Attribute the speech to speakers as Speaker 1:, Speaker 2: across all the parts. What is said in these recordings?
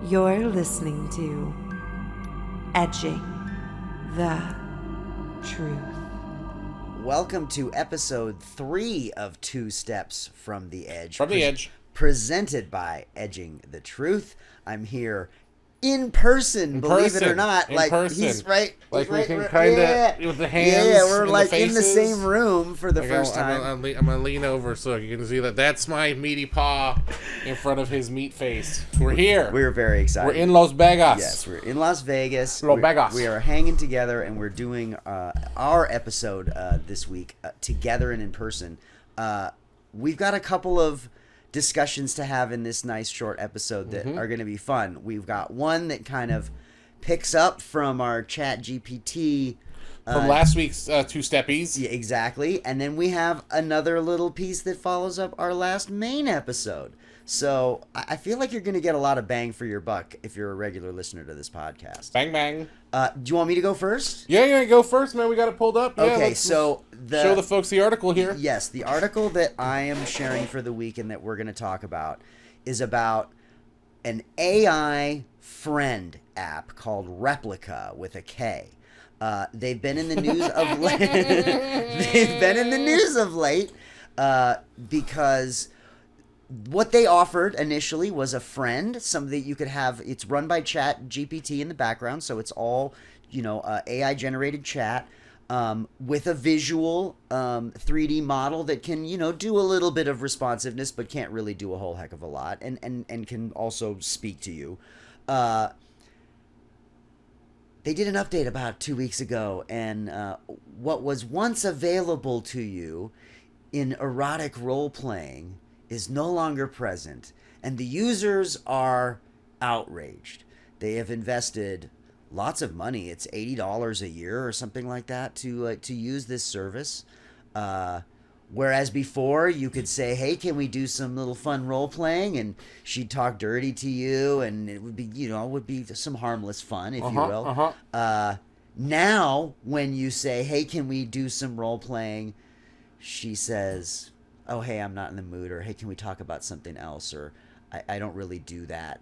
Speaker 1: You're listening to Edging the Truth.
Speaker 2: Welcome to episode 3 of 2 Steps from the Edge.
Speaker 3: From the Edge.
Speaker 2: Presented by Edging the Truth. I'm here in person, believe it or not.
Speaker 3: In
Speaker 2: like
Speaker 3: person.
Speaker 2: He's right.
Speaker 3: Like
Speaker 2: he's
Speaker 3: we
Speaker 2: right,
Speaker 3: can
Speaker 2: right,
Speaker 3: kind of,
Speaker 2: yeah.
Speaker 3: with the hands.
Speaker 2: Yeah, we're
Speaker 3: and
Speaker 2: like
Speaker 3: the
Speaker 2: in the
Speaker 3: faces.
Speaker 2: same room for the
Speaker 3: Like,
Speaker 2: first
Speaker 3: I'm
Speaker 2: time.
Speaker 3: gonna lean over so you can see that. That's my meaty paw in front of his meat face. We're here.
Speaker 2: We're very excited.
Speaker 3: We're in Las Vegas.
Speaker 2: Yes, we're in Las Vegas.
Speaker 3: Las Vegas.
Speaker 2: We are hanging together, and we're doing our episode this week together and in person. We've got a couple of discussions to have in this nice short episode that are going to be fun. We've got one that kind of picks up from our Chat GPT.
Speaker 3: From last week's 2 Steppies.
Speaker 2: Yeah, exactly. And then we have another little piece that follows up our last main episode. So I feel like you're going to get a lot of bang for your buck if you're a regular listener to this podcast.
Speaker 3: Bang, bang.
Speaker 2: Do you want me to go first?
Speaker 3: Yeah, go first, man. We got it pulled up. Yeah,
Speaker 2: Okay,
Speaker 3: let's
Speaker 2: so
Speaker 3: show the folks the article here.
Speaker 2: Yes, the article that I am sharing for the week and that we're going to talk about is about an AI friend app called Replika with a K. They've been in the news of late. They've been in the news of late because what they offered initially was a friend, somebody you could have. It's run by Chat GPT in the background, so it's all AI generated chat with a visual 3D model that can do a little bit of responsiveness, but can't really do a whole heck of a lot, and can also speak to you. They did an update about 2 weeks ago, and what was once available to you in erotic role-playing is no longer present, and the users are outraged. They have invested lots of money. It's $80 a year or something like that to use this service. Whereas before you could say, "Hey, can we do some little fun role playing?" and she'd talk dirty to you, and it would be some harmless fun, if you will. Now, when you say, "Hey, can we do some role playing?" she says, "Oh, hey, I'm not in the mood," or "Hey, can we talk about something else?" or I don't really do that.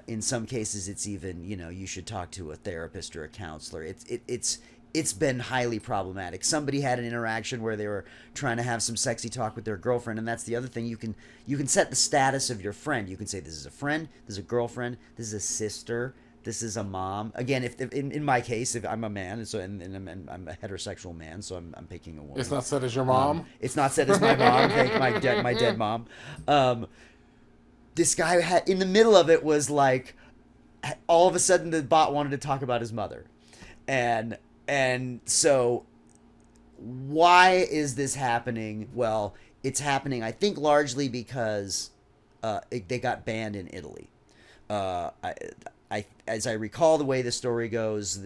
Speaker 2: In some cases, it's even, you should talk to a therapist or a counselor. It's been highly problematic. Somebody had an interaction where they were trying to have some sexy talk with their girlfriend, and that's the other thing. You can set the status of your friend. You can say, this is a friend, this is a girlfriend, this is a sister, this is a mom. Again, if in my case, if I'm a man, and I'm a heterosexual man, so I'm picking a woman.
Speaker 3: It's not set as your mom.
Speaker 2: It's not set as my mom. my dead mom. This guy had, in the middle of it, was like, all of a sudden the bot wanted to talk about his mother, and so why is this happening? Well, it's happening, I think, largely because they got banned in Italy. As I recall the way the story goes,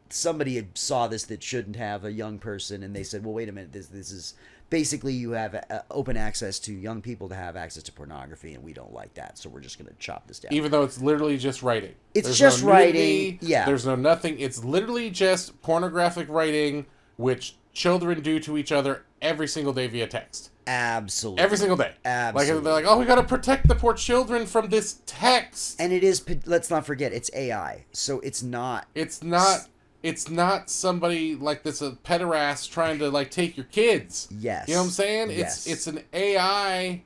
Speaker 2: somebody saw this that shouldn't have, a young person, and they said, well, wait a minute, this is basically, you have open access to young people to have access to pornography, and we don't like that, so we're just going to chop this down.
Speaker 3: Even though it's literally just writing.
Speaker 2: There's just no writing. Nudity,
Speaker 3: yeah. There's no nothing. It's literally just pornographic writing, which children do to each other every single day via text.
Speaker 2: Absolutely.
Speaker 3: Every single day.
Speaker 2: Absolutely.
Speaker 3: Like, they're like, oh, we got to protect the poor children from this text.
Speaker 2: And it is, let's not forget, it's AI, so it's not...
Speaker 3: It's not somebody like this, a pederast trying to like take your kids.
Speaker 2: Yes.
Speaker 3: You know what I'm saying?
Speaker 2: Yes.
Speaker 3: It's an AI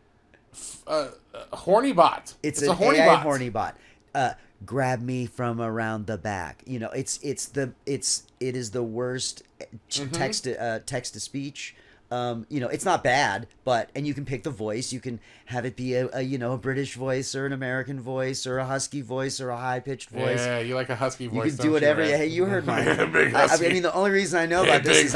Speaker 3: horny bot.
Speaker 2: It's
Speaker 3: a
Speaker 2: an
Speaker 3: horny
Speaker 2: AI
Speaker 3: bot.
Speaker 2: horny bot. Grab me from around the back. It is the worst text to speech. It's not bad, and you can pick the voice. You can have it be a British voice or an American voice or a husky voice or a high pitched voice.
Speaker 3: Yeah, you like a husky voice.
Speaker 2: You can do whatever. Hey, you heard mine. I mean, the only reason I know about this is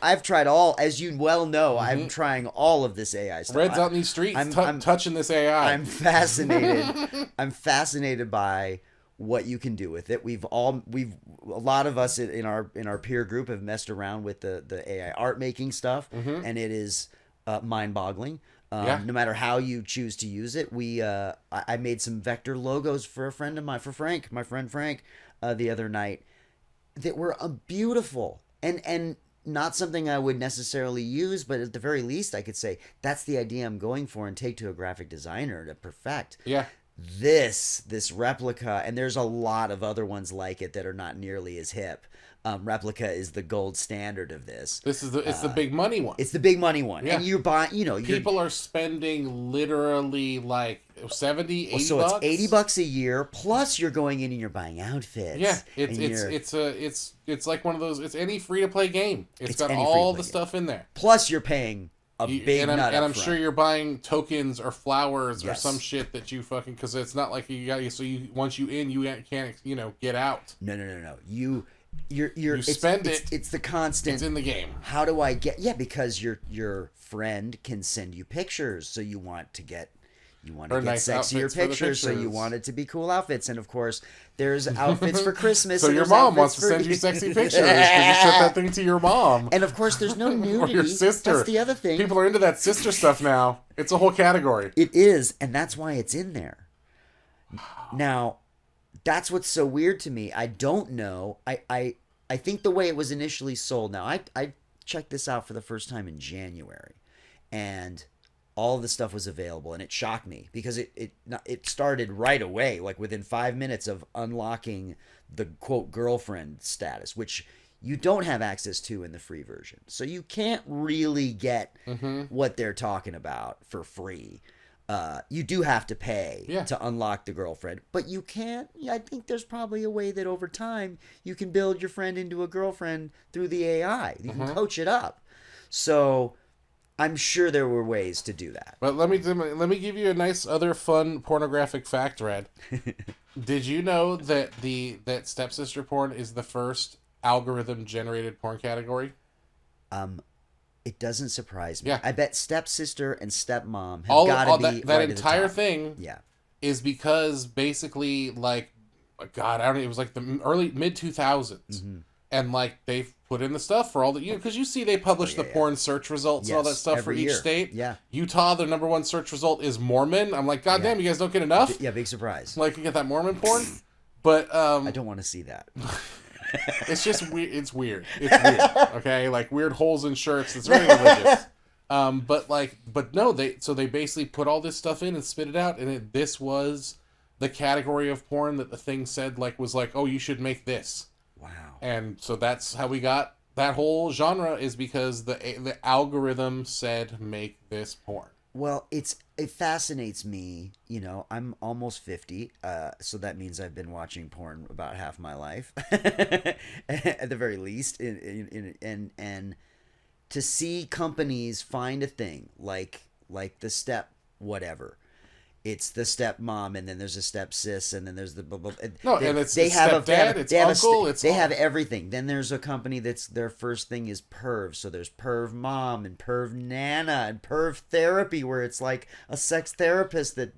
Speaker 2: I've tried all, as you well know, I'm trying all of this AI stuff.
Speaker 3: Red's out in these streets, I'm touching this AI.
Speaker 2: I'm fascinated. I'm fascinated by what you can do with it. A lot of us in our peer group have messed around with the AI art making stuff, and it is mind-boggling. No matter how you choose to use it. I made some vector logos for a friend of mine, for Frank, my friend Frank, the other night, that were beautiful and not something I would necessarily use, but at the very least I could say that's the idea I'm going for and take to a graphic designer to perfect.
Speaker 3: Yeah.
Speaker 2: this Replika, and there's a lot of other ones like it that are not nearly as hip. Replika is the gold standard of this.
Speaker 3: This is it's the big money one.
Speaker 2: It's the big money one.
Speaker 3: Yeah.
Speaker 2: And you're buying,
Speaker 3: People are spending literally like 70, 80
Speaker 2: so
Speaker 3: bucks.
Speaker 2: it's $80 a year, plus you're going in and you're buying outfits.
Speaker 3: Yeah, it's like one of those. It's any free to play game. It's got all the stuff in there.
Speaker 2: Plus you're paying a big nut
Speaker 3: and I'm
Speaker 2: up front.
Speaker 3: sure you're buying tokens or flowers or
Speaker 2: Yes.
Speaker 3: some shit that you fucking, because it's not like you got once you in, you can't get out.
Speaker 2: No. You
Speaker 3: spend it.
Speaker 2: It's the constant.
Speaker 3: It's in the game.
Speaker 2: How do I get? Yeah, because your friend can send you pictures, so you want to get
Speaker 3: nice
Speaker 2: sexier
Speaker 3: outfits for the
Speaker 2: pictures, so you
Speaker 3: pictures.
Speaker 2: want it to be cool outfits, and of course there's outfits for Christmas.
Speaker 3: So
Speaker 2: and
Speaker 3: your
Speaker 2: there's
Speaker 3: mom
Speaker 2: outfits
Speaker 3: wants to
Speaker 2: for-
Speaker 3: send you sexy pictures because you sent that thing to your mom.
Speaker 2: And of course there's no nudity.
Speaker 3: Or your sister.
Speaker 2: That's the other thing.
Speaker 3: People are into that sister stuff now. It's a whole category.
Speaker 2: It is, and that's why it's in there. Now, that's what's so weird to me. I don't know. I think the way it was initially sold. Now, I checked this out for the first time in January, and all of the stuff was available, and it shocked me because it started right away, like within 5 minutes of unlocking the quote girlfriend status, which you don't have access to in the free version. So you can't really get what they're talking about for free. You do have to pay to unlock the girlfriend, but you can't. I think there's probably a way that over time you can build your friend into a girlfriend through the AI. You can coach it up. So I'm sure there were ways to do that.
Speaker 3: But let me give you a nice other fun pornographic fact, Red. Did you know that that stepsister porn is the first algorithm generated porn category?
Speaker 2: It doesn't surprise me.
Speaker 3: Yeah.
Speaker 2: I bet stepsister and stepmom have got to be
Speaker 3: that
Speaker 2: right
Speaker 3: entire
Speaker 2: at the top.
Speaker 3: thing.
Speaker 2: Yeah.
Speaker 3: Is because basically like, God, I don't know. It was like the mid 2000s, and like they've put in the stuff for all the because you see they publish the porn search results and all that stuff for
Speaker 2: every
Speaker 3: each
Speaker 2: year.
Speaker 3: state.
Speaker 2: Yeah.
Speaker 3: Utah, the number one search result is Mormon. I'm like, God damn, you guys don't get enough.
Speaker 2: Yeah, big surprise.
Speaker 3: Like you get that Mormon porn, but
Speaker 2: I don't want to see that.
Speaker 3: it's just weird. It's weird. It's weird. Okay, like weird holes in shirts. It's very religious. But no, they basically put all this stuff in and spit it out, and this was the category of porn that the thing said was like, oh, you should make this.
Speaker 2: Wow.
Speaker 3: And so that's how we got that whole genre, is because the algorithm said make this porn.
Speaker 2: Well, it fascinates me. I'm almost 50, so that means I've been watching porn about half my life, at the very least. And to see companies find a thing like the step whatever. It's the stepmom, and then there's a stepsis, and then there's the blah, blah,
Speaker 3: no, and it's stepdad, it's uncle,
Speaker 2: they have everything. Then there's a company that's their first thing is perv. So there's perv mom and perv nana and perv therapy, where it's like a sex therapist that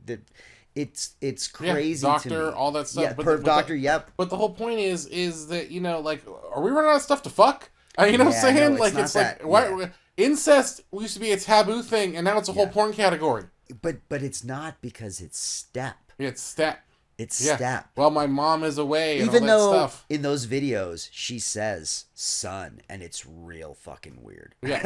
Speaker 2: it's crazy.
Speaker 3: Doctor,
Speaker 2: to me.
Speaker 3: all that stuff.
Speaker 2: Yeah, perv doctor. Yep.
Speaker 3: But the whole point is that are we running out of stuff to fuck? You know what I'm saying?
Speaker 2: No, it's not
Speaker 3: why incest used to be a taboo thing, and now it's a whole porn category.
Speaker 2: But it's not because it's step.
Speaker 3: It's step.
Speaker 2: It's step.
Speaker 3: Well, my mom is away. And
Speaker 2: Even
Speaker 3: all that
Speaker 2: though
Speaker 3: stuff.
Speaker 2: in those videos she says son, and it's real fucking weird.
Speaker 3: Yeah,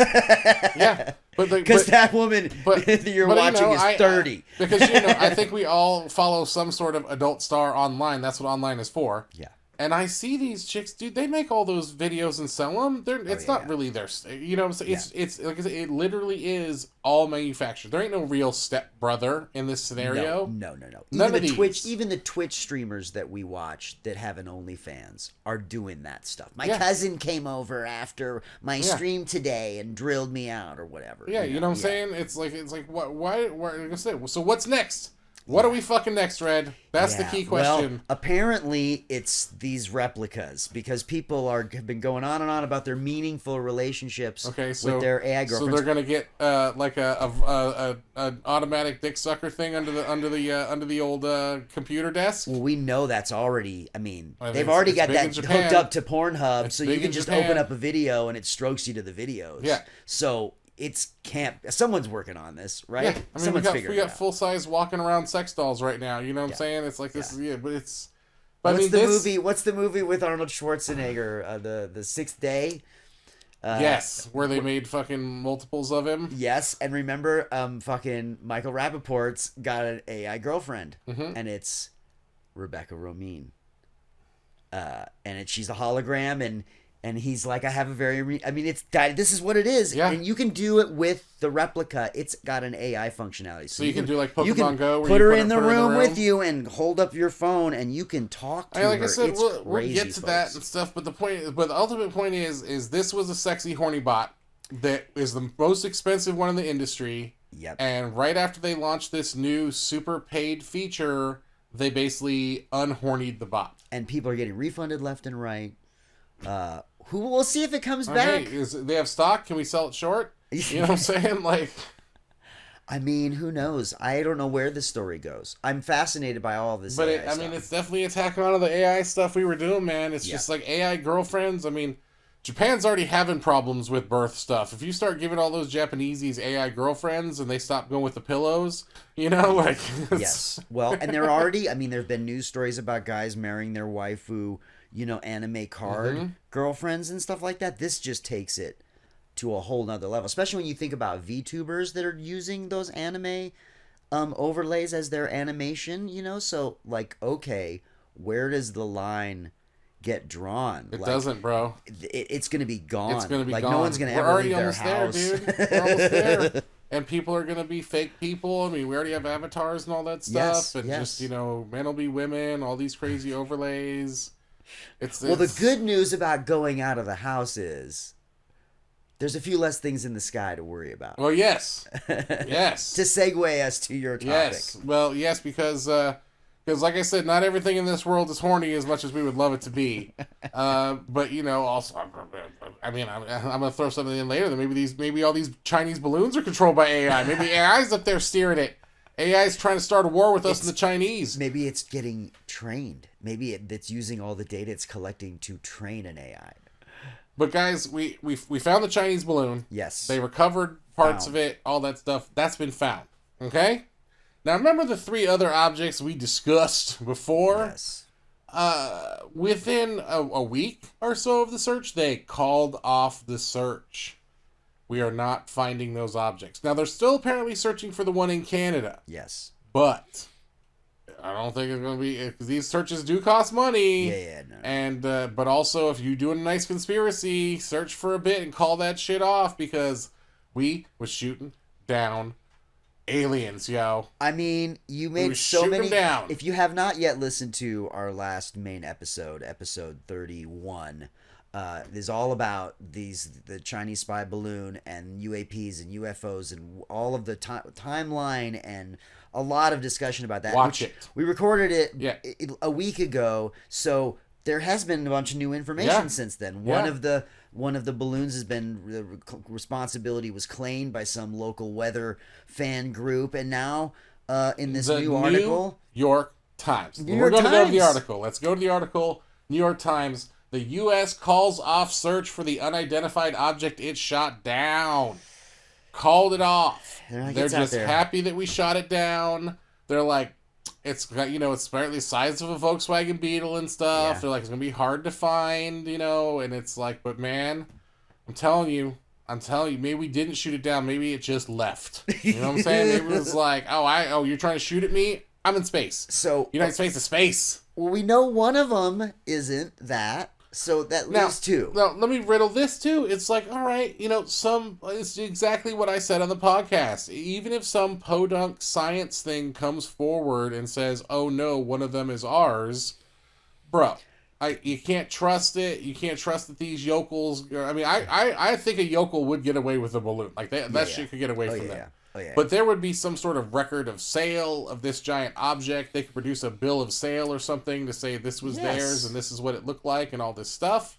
Speaker 3: yeah.
Speaker 2: Because that woman that you're watching is 30.
Speaker 3: Because I think we all follow some sort of adult star online. That's what online is for.
Speaker 2: Yeah.
Speaker 3: And I see these chicks, dude. They make all those videos and sell them. It's not really their, you know what I'm saying? It's like I said, it literally is all manufactured. There ain't no real stepbrother in this scenario.
Speaker 2: No.
Speaker 3: None of
Speaker 2: these. Even the Twitch streamers that we watch that have an OnlyFans are doing that stuff. My cousin came over after my stream today and drilled me out or whatever.
Speaker 3: Yeah, you know what I'm saying? It's like what? Why? So what's next? What are we fucking next, Red? That's the key question.
Speaker 2: Well, apparently it's these replicas, because people have been going on and on about their meaningful relationships with their AI girlfriends.
Speaker 3: So they're gonna get like an automatic dick sucker thing under the old computer desk.
Speaker 2: Well, we know that's already. I mean, they've already got that hooked up to Pornhub, so you can just open up a video and it strokes you to the videos.
Speaker 3: Yeah.
Speaker 2: So it's camp. Someone's working on this, right?
Speaker 3: Yeah, I mean,
Speaker 2: Someone's figuring it out.
Speaker 3: We got full size walking around sex dolls right now. You know what I'm saying? It's like this. Yeah, but it's. But
Speaker 2: What's the movie with Arnold Schwarzenegger? The Sixth Day.
Speaker 3: Yes, where they made fucking multiples of him.
Speaker 2: Yes, and remember, fucking Michael Rappaport's got an AI girlfriend,
Speaker 3: Mm-hmm.
Speaker 2: and it's Rebecca Romijn. She's a hologram, and he's like, I have a very, this is what it is,
Speaker 3: Yeah.
Speaker 2: and you can do it with the replica. It's got an AI functionality,
Speaker 3: So you can do like Pokemon
Speaker 2: you can
Speaker 3: Go, where
Speaker 2: put
Speaker 3: you
Speaker 2: her in the room with you and hold up your phone, and you can talk to her.
Speaker 3: Like I said,
Speaker 2: It's
Speaker 3: we'll
Speaker 2: crazy,
Speaker 3: get to that
Speaker 2: folks.
Speaker 3: and stuff. But the ultimate point is this was a sexy horny bot that is the most expensive one in the industry.
Speaker 2: Yep.
Speaker 3: And right after they launched this new super paid feature, they basically unhornied the bot.
Speaker 2: And people are getting refunded left and right. We'll see if it comes back.
Speaker 3: Hey, they have stock? Can we sell it short? You know what I'm saying? Like,
Speaker 2: I mean, who knows? I don't know where this story goes. I'm fascinated by all of this.
Speaker 3: but
Speaker 2: AI stuff.
Speaker 3: it's definitely a tack on to the AI stuff we were doing, man. It's just like AI girlfriends. I mean, Japan's already having problems with birth stuff. If you start giving all those Japaneses AI girlfriends and they stop going with the pillows, like...
Speaker 2: Yes. Well, and there already, there have been news stories about guys marrying their waifu, anime card girlfriends and stuff like that. This just takes it to a whole nother level, especially when you think about VTubers that are using those anime overlays as their animation, so like, okay, where does the line get drawn?
Speaker 3: It doesn't, bro.
Speaker 2: It's gonna be gone.
Speaker 3: It's gonna be
Speaker 2: like
Speaker 3: gone.
Speaker 2: No one's gonna ever leave their house.
Speaker 3: There, dude. We're almost there. And people are gonna be fake people. I mean, we already have avatars and all that stuff, and just men will be women. All these crazy overlays.
Speaker 2: The good news about going out of the house is there's a few less things in the sky to worry about.
Speaker 3: Well, yes, yes.
Speaker 2: To segue us to your topic.
Speaker 3: Yes, well, yes, because like I said, not everything in this world is horny as much as we would love it to be. But also, I'm gonna throw something in later that maybe all these Chinese balloons are controlled by AI. Maybe AI's up there steering it. AI's trying to start a war with us and the Chinese.
Speaker 2: Maybe it's getting trained. Maybe it's using all the data it's collecting to train an AI.
Speaker 3: But guys, we found the Chinese balloon.
Speaker 2: Yes.
Speaker 3: They recovered parts of it, all that stuff. That's been found. Okay? Now remember the 3 other objects we discussed before?
Speaker 2: Yes.
Speaker 3: Within a week or so of the search, they called off the search. We are not finding those objects. Now, they're still apparently searching for the one in Canada.
Speaker 2: Yes.
Speaker 3: But I don't think it's going to be... Because these searches do cost money.
Speaker 2: Yeah, no.
Speaker 3: And, but also, if you're doing a nice conspiracy, search for a bit and call that shit off, because we was shooting down aliens, yo.
Speaker 2: You made so many...
Speaker 3: Down.
Speaker 2: If you have not yet listened to our last main episode 31... is all about the Chinese spy balloon and UAPs and UFOs and all of the timeline and a lot of discussion about that.
Speaker 3: Watch it.
Speaker 2: We recorded it a week ago, so there has been a bunch of new information since then. One of the balloons has been the responsibility was claimed by some local weather fan group, and now in this new article,
Speaker 3: New York Times.
Speaker 2: We're
Speaker 3: going to go to the article. Let's go to the article. New York Times. The U.S. calls off search for the unidentified object it shot down. Called it off. They're just happy that we shot it down. They're like, it's apparently the size of a Volkswagen Beetle and stuff. Yeah. They're like, it's going to be hard to find, and it's like, but man, I'm telling you, maybe we didn't shoot it down. Maybe it just left. You know what I'm saying? Maybe it was like, you're trying to shoot at me? I'm in space.
Speaker 2: So
Speaker 3: United States is space.
Speaker 2: Well, we know one of them isn't that. So that leaves 2.
Speaker 3: Now, let me riddle this too. It's like, all right, it's exactly what I said on the podcast. Even if some podunk science thing comes forward and says, oh no, one of them is ours, bro, you can't trust it. You can't trust that these yokels, I think a yokel would get away with a balloon. Like that shit could get away from them.
Speaker 2: Oh, yeah.
Speaker 3: But there would be some sort of record of sale of this giant object. They could produce a bill of sale or something to say this was theirs and this is what it looked like and all this stuff.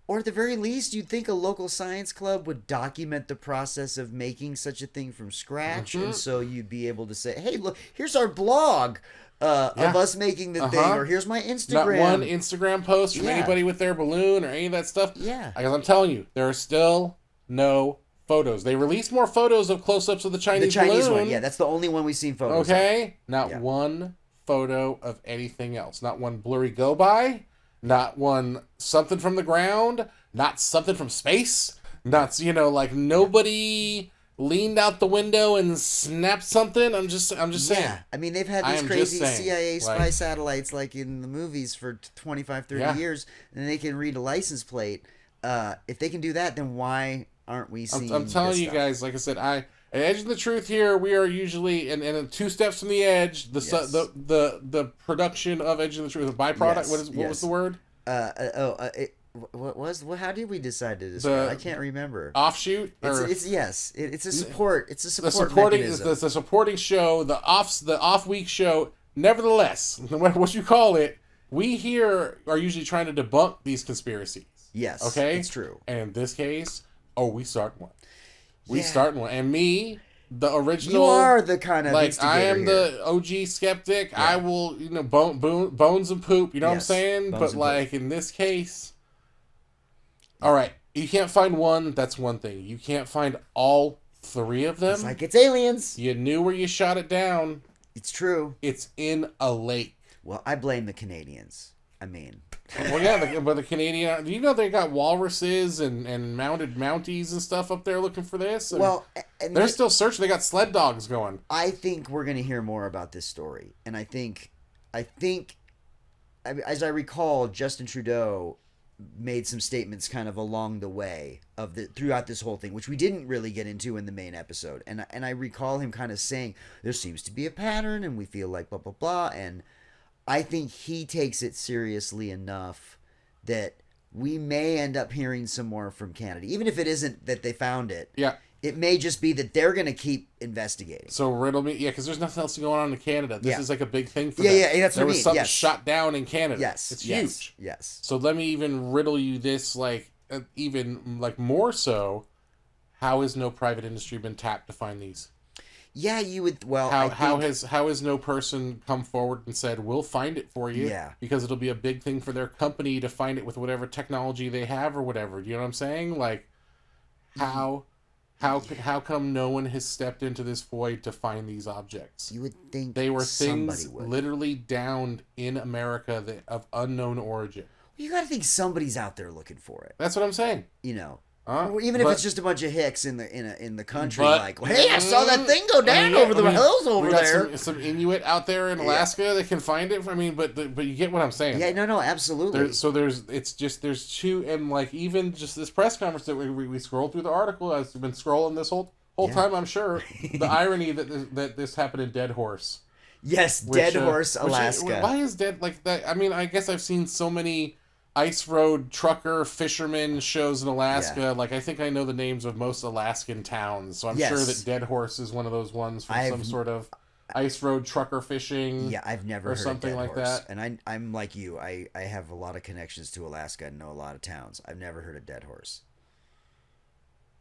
Speaker 2: Or at the very least, you'd think a local science club would document the process of making such a thing from scratch. And so you'd be able to say, hey, look, here's our blog of us making the thing. Or here's my Instagram.
Speaker 3: Not one Instagram post from anybody with their balloon or any of that stuff.
Speaker 2: Yeah.
Speaker 3: Because I'm telling you, there are still no photos. They released more photos of close-ups of the Chinese balloon.
Speaker 2: One. Yeah, that's the only one we've seen photos
Speaker 3: of. Not one photo of anything else. Not one blurry go-by. Not one something from the ground. not something from space, not like nobody leaned out the window and snapped something. I'm just saying.
Speaker 2: Yeah, I mean, they've had
Speaker 3: I
Speaker 2: these
Speaker 3: am
Speaker 2: crazy
Speaker 3: just saying,
Speaker 2: CIA spy
Speaker 3: like-
Speaker 2: satellites like in the movies for 25, 30
Speaker 3: Yeah.
Speaker 2: years, and they can read a license plate. If they can do that, then why aren't we seeing
Speaker 3: I'm telling
Speaker 2: this
Speaker 3: you
Speaker 2: stuff?
Speaker 3: guys, like I said, at Edge of the Truth here, we are usually and 2 steps from the edge. The
Speaker 2: Yes.
Speaker 3: the production of Edge of the Truth, a byproduct.
Speaker 2: Yes,
Speaker 3: What
Speaker 2: yes.
Speaker 3: was the word?
Speaker 2: How did we decide to describe?
Speaker 3: The
Speaker 2: I can't remember.
Speaker 3: Offshoot.
Speaker 2: It's a support. It's a
Speaker 3: the
Speaker 2: support
Speaker 3: supporting
Speaker 2: mechanism.
Speaker 3: the supporting show, the off week show. Nevertheless, no matter what you call it, we here are usually trying to debunk these conspiracies.
Speaker 2: Yes,
Speaker 3: Okay,
Speaker 2: it's true.
Speaker 3: And in this case, we start one. We
Speaker 2: Yeah.
Speaker 3: start one, and me, the original.
Speaker 2: You are the kind of
Speaker 3: I
Speaker 2: instigator
Speaker 3: am
Speaker 2: here.
Speaker 3: the OG skeptic. I will, bones and poop. You know what I'm
Speaker 2: Yes,
Speaker 3: saying?
Speaker 2: bones
Speaker 3: But
Speaker 2: and
Speaker 3: like in this case, all right, you can't find one. That's one thing. You can't find all 3 of them.
Speaker 2: It's like it's aliens.
Speaker 3: You knew where you shot it down.
Speaker 2: It's true.
Speaker 3: It's in a lake.
Speaker 2: Well, I blame the Canadians. I mean,
Speaker 3: Well, yeah, but the Canadian. Do you know they got walruses and mounted mounties and stuff up there looking for this? And
Speaker 2: and
Speaker 3: they're still searching. They got sled dogs going.
Speaker 2: I think we're going to hear more about this story, and I think, as I recall, Justin Trudeau made some statements kind of along the way throughout this whole thing, which we didn't really get into in the main episode, and I recall him kind of saying there seems to be a pattern, and we feel like blah blah blah, and I think he takes it seriously enough that we may end up hearing some more from Canada, even if it isn't that they found it.
Speaker 3: Yeah.
Speaker 2: It may just be that they're going to keep investigating.
Speaker 3: So riddle me, because there's nothing else going on in Canada. This is like a big thing for
Speaker 2: Yeah,
Speaker 3: them.
Speaker 2: yeah, that's what I
Speaker 3: There was
Speaker 2: mean,
Speaker 3: something
Speaker 2: yes.
Speaker 3: shot down in Canada.
Speaker 2: Yes,
Speaker 3: it's
Speaker 2: yes,
Speaker 3: huge.
Speaker 2: Yes.
Speaker 3: So let me even riddle you this, even more so. How has no private industry been tapped to find these?
Speaker 2: Yeah, you would. Well,
Speaker 3: How has no person come forward and said we'll find it for you?
Speaker 2: Yeah.
Speaker 3: Because it'll be a big thing for their company to find it with whatever technology they have or whatever. Do you know what I'm saying? Like, how come no one has stepped into this void to find these objects?
Speaker 2: You would think
Speaker 3: They were
Speaker 2: somebody
Speaker 3: things
Speaker 2: would.
Speaker 3: literally downed in America of unknown origin.
Speaker 2: You got to think somebody's out there looking for it.
Speaker 3: That's what I'm saying.
Speaker 2: You know,
Speaker 3: Huh?
Speaker 2: or even if
Speaker 3: But-
Speaker 2: it's just a bunch of hicks in the country,
Speaker 3: But-
Speaker 2: like, hey, I saw that thing go down over the hills over
Speaker 3: we got
Speaker 2: there.
Speaker 3: Some Inuit out there in Alaska that can find it. I mean, but you get what I'm saying.
Speaker 2: Yeah, no, absolutely.
Speaker 3: There's 2, and like even just this press conference that we scrolled through the article. I've been scrolling this whole time. I'm sure the irony that this happened in Dead Horse.
Speaker 2: Yes, Dead Horse, Alaska.
Speaker 3: Why is Dead like that? I mean, I guess I've seen so many ice road trucker fisherman shows in Alaska.
Speaker 2: Yeah.
Speaker 3: Like I think I know the names of most Alaskan towns, so I'm
Speaker 2: Yes.
Speaker 3: sure that Dead Horse is one of those ones from some sort of ice road trucker fishing.
Speaker 2: Yeah, I've never
Speaker 3: or
Speaker 2: heard
Speaker 3: something
Speaker 2: of Dead
Speaker 3: like
Speaker 2: Horse.
Speaker 3: that.
Speaker 2: And I'm like you. I have a lot of connections to Alaska and know a lot of towns. I've never heard of Dead Horse.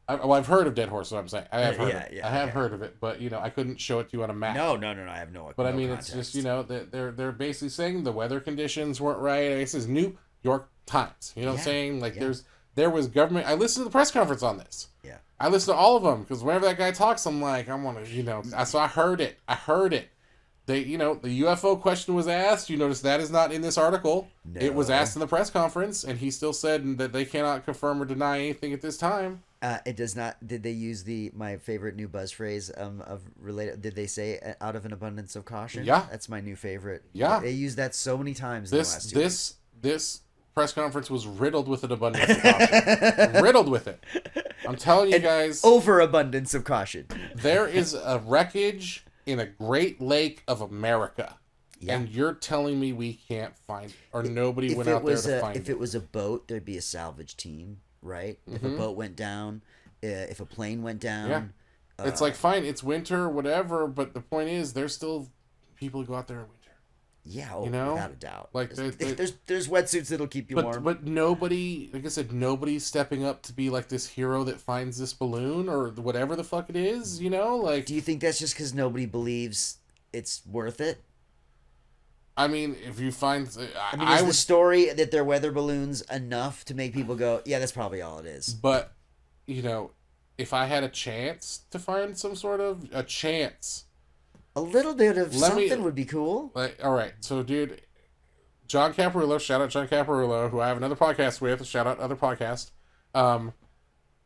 Speaker 3: I've heard of Dead Horse. Is what I'm saying. I have heard.
Speaker 2: Yeah,
Speaker 3: of it.
Speaker 2: yeah,
Speaker 3: I have
Speaker 2: okay.
Speaker 3: heard of it, but I couldn't show it to you on a map.
Speaker 2: No, I have no.
Speaker 3: But
Speaker 2: no
Speaker 3: I mean,
Speaker 2: context.
Speaker 3: it's just that they're basically saying the weather conditions weren't right. This is New York Times. You know what I'm saying? Like there was government. I listened to the press conference on this.
Speaker 2: Yeah.
Speaker 3: I listen to all of them because whenever that guy talks, I'm like, I want to, So I heard it. They, the UFO question was asked. You notice that is not in this article.
Speaker 2: No.
Speaker 3: It was asked in the press conference, and he still said that they cannot confirm or deny anything at this time.
Speaker 2: It does not. Did they use my favorite new buzz phrase of related? Did they say out of an abundance of caution?
Speaker 3: Yeah.
Speaker 2: That's my new favorite.
Speaker 3: Yeah.
Speaker 2: They use that so many times in the last 2 weeks.
Speaker 3: This press conference was riddled with an abundance of caution. Riddled with it. I'm telling you guys.
Speaker 2: Overabundance of caution.
Speaker 3: There is a wreckage in a Great Lake of America.
Speaker 2: Yeah.
Speaker 3: And you're telling me we can't find it, or nobody went out there to find it.
Speaker 2: If it was a boat, there'd be a salvage team, right? If a boat went down, if a plane went down.
Speaker 3: Yeah. It's like, fine, it's winter, whatever, but the point is, there's still people who go out there in winter.
Speaker 2: Yeah, without a doubt.
Speaker 3: Like
Speaker 2: there's wetsuits that'll keep you warm.
Speaker 3: But nobody, like I said, nobody's stepping up to be like this hero that finds this balloon or whatever the fuck it is, Like,
Speaker 2: do you think that's just because nobody believes it's worth it?
Speaker 3: I mean, if you find,
Speaker 2: Is the story that they're weather balloons enough to make people go, yeah, that's probably all it is?
Speaker 3: But, if I had a chance to find some sort of a chance.
Speaker 2: A little bit of something would be cool.
Speaker 3: Like, all right, so dude, John Caparulo, shout out John Caparulo, who I have another podcast with, shout out other podcast.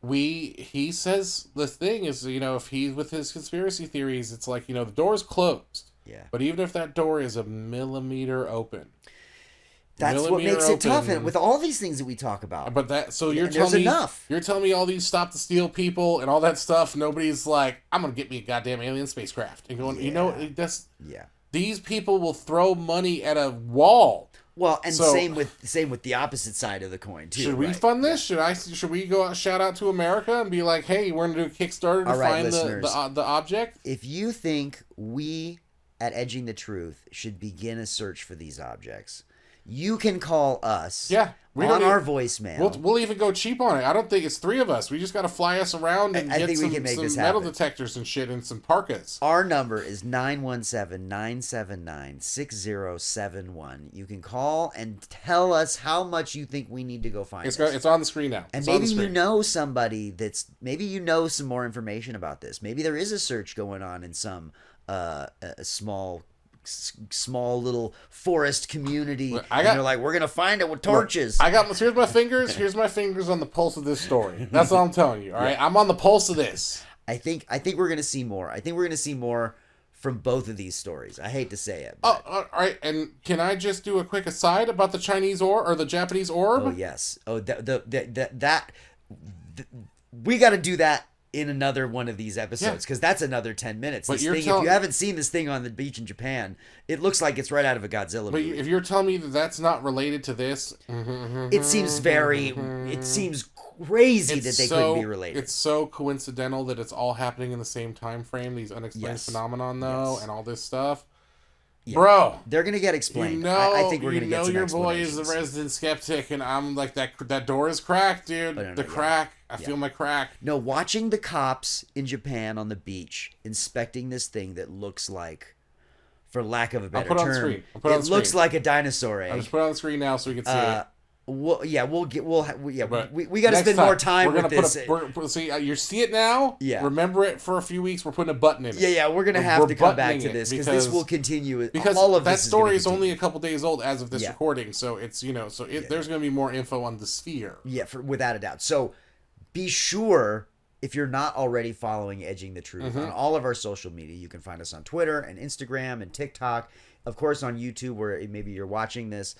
Speaker 3: He says the thing is, if he's with his conspiracy theories, it's like, the door's closed.
Speaker 2: Yeah.
Speaker 3: But even if that door is a millimeter open.
Speaker 2: That's what makes it tough, and with all these things that we talk about.
Speaker 3: But you're telling me
Speaker 2: enough.
Speaker 3: You're telling me all these stop the steal people and all that stuff. Nobody's like, I'm gonna get me a goddamn alien spacecraft and going. That's These people will throw money at a wall.
Speaker 2: Well, and same with the opposite side of the coin too.
Speaker 3: Should we fund this? Should we go out, shout out to America and be like, hey, we're gonna do a Kickstarter to find the object?
Speaker 2: If you think we at Edging the Truth should begin a search for these objects, you can call us on our voicemail.
Speaker 3: We'll even go cheap on it. I don't think it's 3 of us. We just got to fly us around and get some metal detectors and shit and some parkas.
Speaker 2: Our number is 917-979-6071. You can call and tell us how much you think we need to go find
Speaker 3: It's on the screen now.
Speaker 2: And maybe you know somebody maybe you know some more information about this. Maybe there is a search going on in some a small little forest community, and they're like, we're gonna find it with torches.
Speaker 3: Here's my fingers on the pulse of this story. That's all I'm telling you. All right, I'm on the pulse of this.
Speaker 2: I think we're gonna see more. I think we're gonna see more from both of these stories. I hate to say it.
Speaker 3: Oh, all right. And can I just do a quick aside about the Chinese or the Japanese orb?
Speaker 2: Oh yes. Oh, we got to do that in another one of these episodes, because that's another 10 minutes. If you haven't seen this thing on the beach in Japan, it looks like it's right out of a Godzilla movie.
Speaker 3: But if you're telling me that that's not related to this,
Speaker 2: it seems crazy that they couldn't be related.
Speaker 3: It's so coincidental that it's all happening in the same time frame, these unexplained phenomenon though, and all this stuff. Yeah. Bro,
Speaker 2: they're gonna get explained. I think we're gonna get some explanations.
Speaker 3: Your boy is the resident skeptic, and I'm like, that door is cracked, dude. Crack. I feel my crack.
Speaker 2: No, watching the cops in Japan on the beach inspecting this thing that looks like, for lack of a better term, it looks like a dinosaur egg.
Speaker 3: I'll just put it on the screen now so we can see it.
Speaker 2: We got to spend more time with this.
Speaker 3: You see it now.
Speaker 2: Yeah.
Speaker 3: Remember it for a few weeks. We're putting a button in it.
Speaker 2: Yeah. We're gonna have to come back to this because this will continue.
Speaker 3: Because
Speaker 2: all of
Speaker 3: that
Speaker 2: this
Speaker 3: story is only a couple days old as of this recording, so it's there's gonna be more info on the sphere.
Speaker 2: Yeah, without a doubt. So be sure, if you're not already following Edging the Truth on all of our social media, you can find us on Twitter and Instagram and TikTok. Of course, on YouTube, where maybe you're watching this.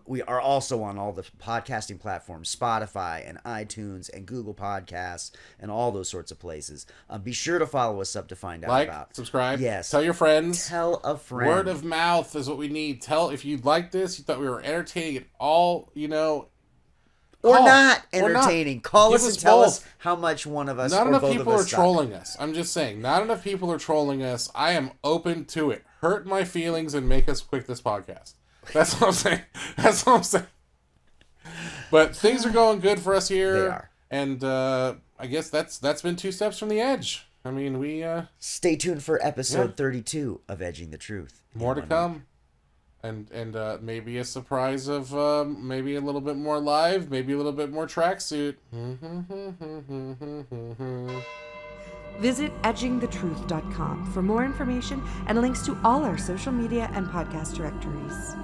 Speaker 2: We are also on all the podcasting platforms, Spotify and iTunes and Google Podcasts and all those sorts of places. Be sure to follow us up to find out about.
Speaker 3: Subscribe.
Speaker 2: Yes.
Speaker 3: Tell your friends.
Speaker 2: Tell a friend.
Speaker 3: Word of mouth is what we need. Tell if you like this, you thought we were entertaining at all,
Speaker 2: or not entertaining. Call us and tell us how much one of us.
Speaker 3: Not enough people are trolling us. I'm just saying, not enough people are trolling us. I am open to it. Hurt my feelings and make us quit this podcast. That's what I'm saying. But things are going good for us here.
Speaker 2: They are.
Speaker 3: And I guess that's been 2 steps from the edge. I mean, we
Speaker 2: stay tuned for episode 32 of Edging the Truth.
Speaker 3: More to come. And maybe a surprise of maybe a little bit more live, maybe a little bit more tracksuit.
Speaker 1: Visit edgingthetruth.com for more information and links to all our social media and podcast directories.